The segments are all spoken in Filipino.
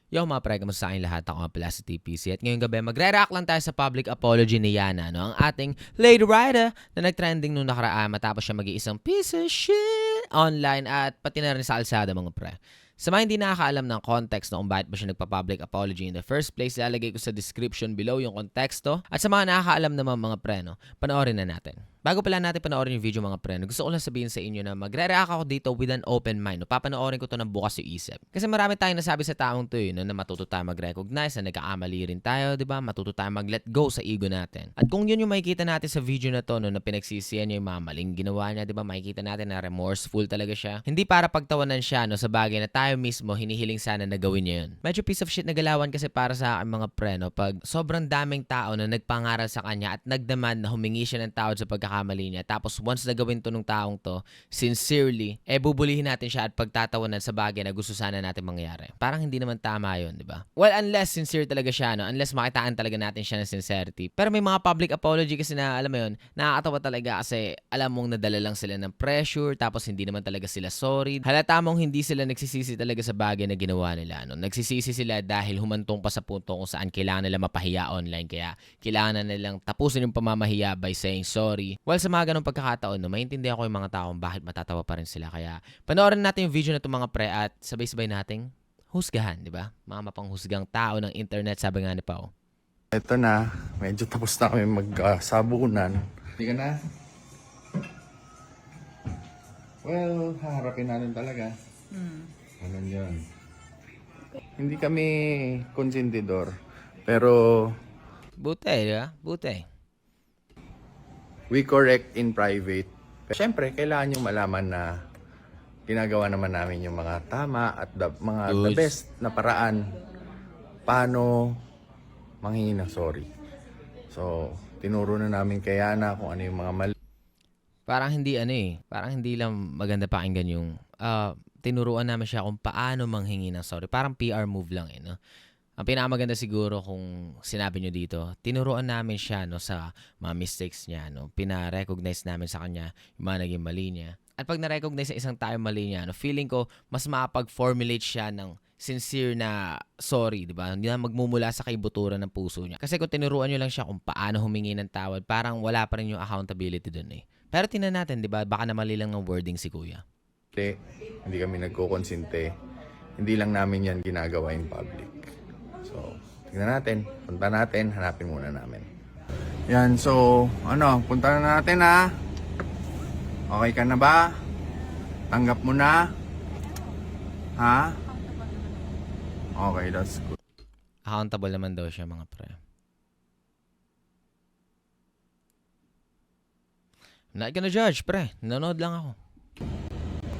Yo mga pre, kamusta sa aking lahat? Ako nga pala si TPC at ngayong gabi magre-react lang tayo sa public apology ni Yana, no? Ang ating lady writer na nag-trending nung nakaraan matapos siya mag-iisang piece of shit online at pati na rin sa alsada mga pre. Sa mga hindi nakakaalam ng context na kung bakit ba siya nagpa-public apology in the first place, lalagay ko sa description below yung konteksto. At sa mga nakakaalam naman mga pre, no, panoorin na natin. Bago pala natin panoorin yung video mga pre, gusto ko lang sabihin sa inyo na magre-react ako dito with an open mind. No? Papanoorin ko to ng bukas yung isip. Kasi marami tayong nasabi sa taong to no, na matuto tayo mag-recognize na nagkakamali rin tayo, di ba? Matuto tayo mag-let go sa ego natin. At kung yun yung makikita natin sa video na to, no, na pinagsisiyan niya yung mga maling ginawa niya, di ba? Makikita natin na remorseful talaga siya. Hindi para pagtawanan siya no, sa bagay na tayo mismo hinihiling sana na gawin niya yun. Medyo piece of shit na galawan kasi para sa akin mga pre, no, pag sobrang daming tao na nagpangaral sa kanya at nagdemand na humingi siya ng tawad sa pagkakamali niya. Tapos once na gawin to nung taong to, sincerely, bubulihin natin siya at pagtatawanan sa bagay na gusto sana natin mangyari. Parang hindi naman tama yun, di ba? Well, unless sincere talaga siya, no? Unless makitaan talaga natin siya ng sincerity. Pero may mga public apology kasi na, alam mo yun, nakakatawa talaga kasi alam mong nadala lang sila ng pressure, tapos hindi naman talaga sila sorry. Halata mong hindi sila nagsisisi talaga sa bagay na ginawa nila, no? Nagsisisi sila dahil humantong pa sa punto kung saan kailangan nila mapahiya online, kaya kailangan na nilang tapusin yung pamamahiya by saying sorry. Well, sa mga ganong pagkakataon, no, maintindihan ko yung mga taong bakit matatawa pa rin sila. Kaya panoorin natin yung video na itong mga pre at sabay-sabay nating husgahan, di ba? Mga mapanghusgang tao ng internet, sabi nga ni Pao. Ito na, medyo tapos na kami magsabunan. Hindi ka na? Well, haharapin natin talaga. Ganun yun. Hindi kami konsentidor, pero Buti, di ba? Buti. we correct in private. Siyempre, kailangan nyo malaman na ginagawa naman namin yung mga tama at the best na paraan paano manghingi ng sorry. So, tinuro na namin kay Yana kung ano yung mga mali. Parang hindi parang hindi lang maganda pakinggan yung tinuruan namin siya kung paano manghingi ng sorry. Parang PR move lang no? Ang pinakamaganda siguro kung sinabi nyo dito, tinuruan namin siya no, sa mga mistakes niya. No? Pina-recognize namin sa kanya yung mga naging mali niya. At pag na-recognize sa isang tao mali niya, no, feeling ko mas makapag-formulate siya ng sincere na sorry, di ba? Hindi na magmumula sa kaibuturan ng puso niya. Kasi kung tinuruan nyo lang siya kung paano humingi ng tawad, parang wala pa rin yung accountability dun Pero tingnan natin, di ba? Baka na mali lang ng wording si Kuya. Hindi kami nagkukonsinte. Hindi lang namin yan ginagawa in public. So, tingnan natin. Punta natin. Hanapin muna namin. Yan, so, punta na natin ha. Okay ka na ba? Tanggap mo na? Ha? Okay, that's good. Accountable naman daw siya mga pre. I'm not gonna judge, pre. Nanonood lang ako.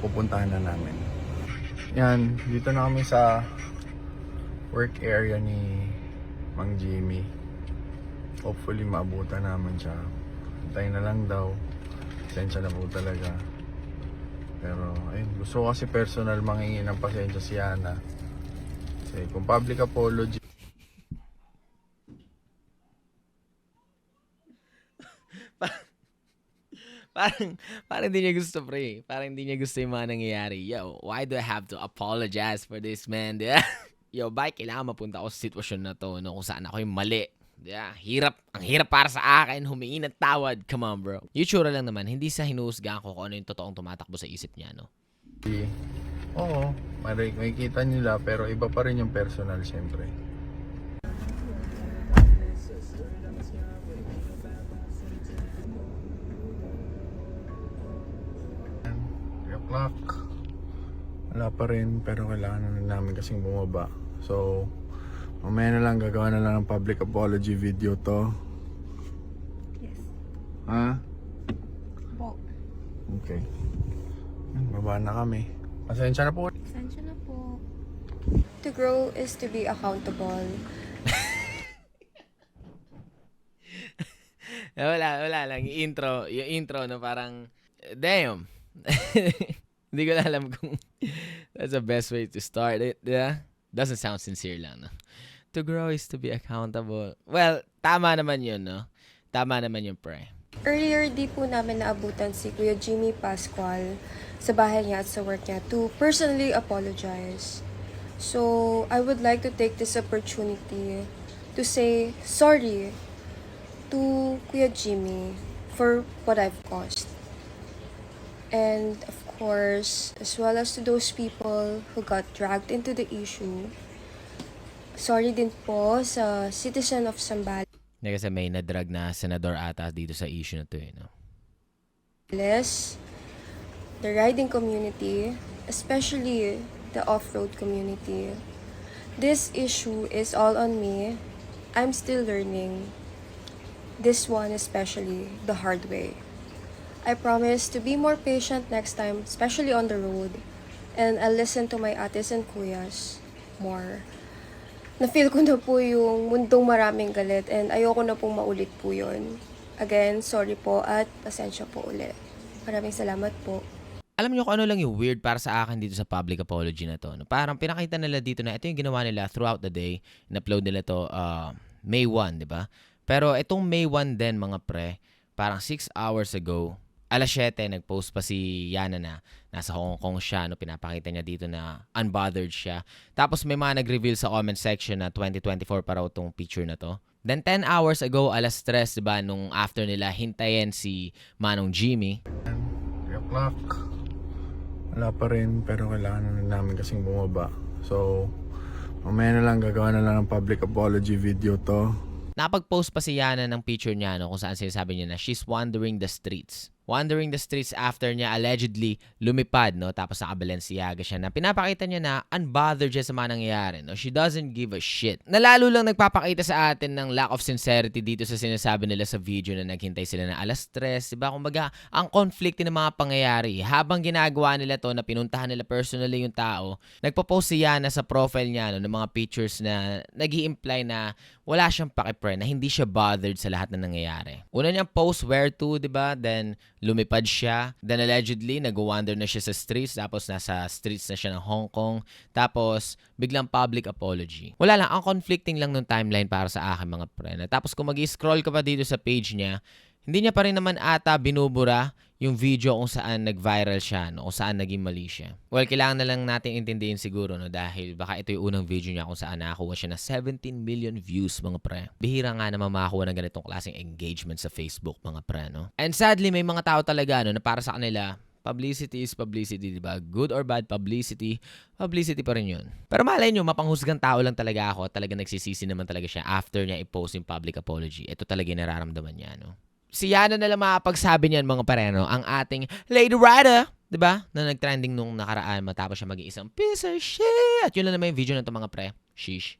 Pupuntahan na namin. Yan, dito na kami sa work area ni Mang Jimmy. Hopefully maabutan naman siya. Hintayin na lang daw. Pasensya na po talaga. Pero ayun, gusto ko kasi personal manghingi ng pasensya si Yana. Kasi kung public apology Parang hindi niya gusto, pre. Parang hindi niya gusto yung mga nangyayari. Yo, why do I have to apologize for this, man? Yeah. Yo, bye, kailangan mapunta ako sa sitwasyon na to, no, kung saan ako yung mali. Yeah, ang hirap para sa akin, humingi ng tawad. Come on, bro. Yung tsura lang naman, hindi sa hinuhusgahan ko kung ano yung totoong tumatakbo sa isip niya, no? oo, makikita nila pero iba pa rin yung personal syempre. O'clock. Wala pa rin pero kailangan na namin kasing bumaba. So, mamaya na lang gagawa na lang ng public apology video to. Yes. Ha? Po. Okay. Baba na kami. Pasensya na po. Pasensya na po. To grow is to be accountable. Wala lang. Yung intro, no, parang, damn. Hindi ko na alam kung that's the best way to start it. Yeah? Doesn't sound sincere lang, no? To grow is to be accountable. Well, tama naman yun, no? Tama naman yun, pre. Earlier, di po namin naabutan si Kuya Jimmy Pascual sa bahay niya at sa work niya to personally apologize. So I would like to take this opportunity to say sorry to Kuya Jimmy for what I've caused. And of course, as well as to those people who got dragged into the issue. Sorry din po sa citizen of Zambales, Hindi kasi may nadrag na senador ata dito sa issue na to eh. No? the riding community, especially the off-road community. This issue is all on me. I'm still learning. This one especially the hard way. I promise to be more patient next time, especially on the road. And I'll listen to my ates and kuyas more. Na-feel ko na po yung mundong maraming galit and ayoko na pong maulit po yun. Again, sorry po at pasensya po ulit. Maraming salamat po. Alam niyo kung ano lang yung weird para sa akin dito sa public apology na to. No? Parang pinakita nila dito na ito yung ginawa nila throughout the day. In-upload nila to May 1, di ba? Pero itong May 1 din mga pre, parang 6 hours ago, alas 7, nag-post pa si Yana na nasa Hong Kong siya. No? Pinapakita niya dito na unbothered siya. Tapos may mga nag-reveal sa comment section na 2024 pa raw tong picture na to. Then 10 hours ago, alas 3, diba, nung after nila hintayin si Manong Jimmy. 3 o'clock. Wala pa rin, pero kailangan na namin kasing bumaba. So, mamaya na lang, gagawa na lang ng public apology video to. Napag-post pa si Yana ng picture niya no, kung saan sinasabi niya na she's wandering the streets. Wandering the streets after niya allegedly lumipad, no? Tapos naka-Balenciaga siya na pinapakita niya na unbothered siya sa mga nangyayari, no? She doesn't give a shit. Nalalo lang nagpapakita sa atin ng lack of sincerity dito sa sinasabi nila sa video na naghintay sila na alas 3, diba? Kumbaga, ang conflict ng mga pangyayari, habang ginagawa nila to na pinuntahan nila personally yung tao, nagpo-post si Yana sa profile niya, no, ng mga pictures na nag-i-imply na wala siyang pakipre, na hindi siya bothered sa lahat ng nangyayari. Una niyang post where to, diba? Then, lumipad siya. Then allegedly, nag-wander na siya sa streets. Tapos nasa streets na siya ng Hong Kong. Tapos, biglang public apology. Wala lang, ang conflicting lang ng timeline para sa akin mga pre. Tapos kung mag-scroll ka pa dito sa page niya, hindi niya pa rin naman ata binubura yung video kung saan nag-viral siya, no? Kung saan naging mali siya. Well, kailangan na lang natin intindihin siguro, no? Dahil baka ito yung unang video niya kung saan nakakuha siya na 17 million views, mga pre. Bihira nga naman makakuha ng ganitong klaseng engagement sa Facebook, mga pre, no? And sadly, may mga tao talaga, no, na para sa kanila, publicity is publicity, diba? Good or bad publicity, publicity pa rin yun. Pero malay nyo, mapanghusgang tao lang talaga ako at talaga nagsisisi naman talaga siya after niya i-post yung public apology. Ito talaga yung nararamdaman niya, no? Si Yana na lang makapagsabi niyan mga pareno, ang ating Lady Rider, diba? Na nag-trending nung nakaraan matapos siya mag-iisang piece of shit. At yun lang naman yung video na ito mga pre. Sheesh.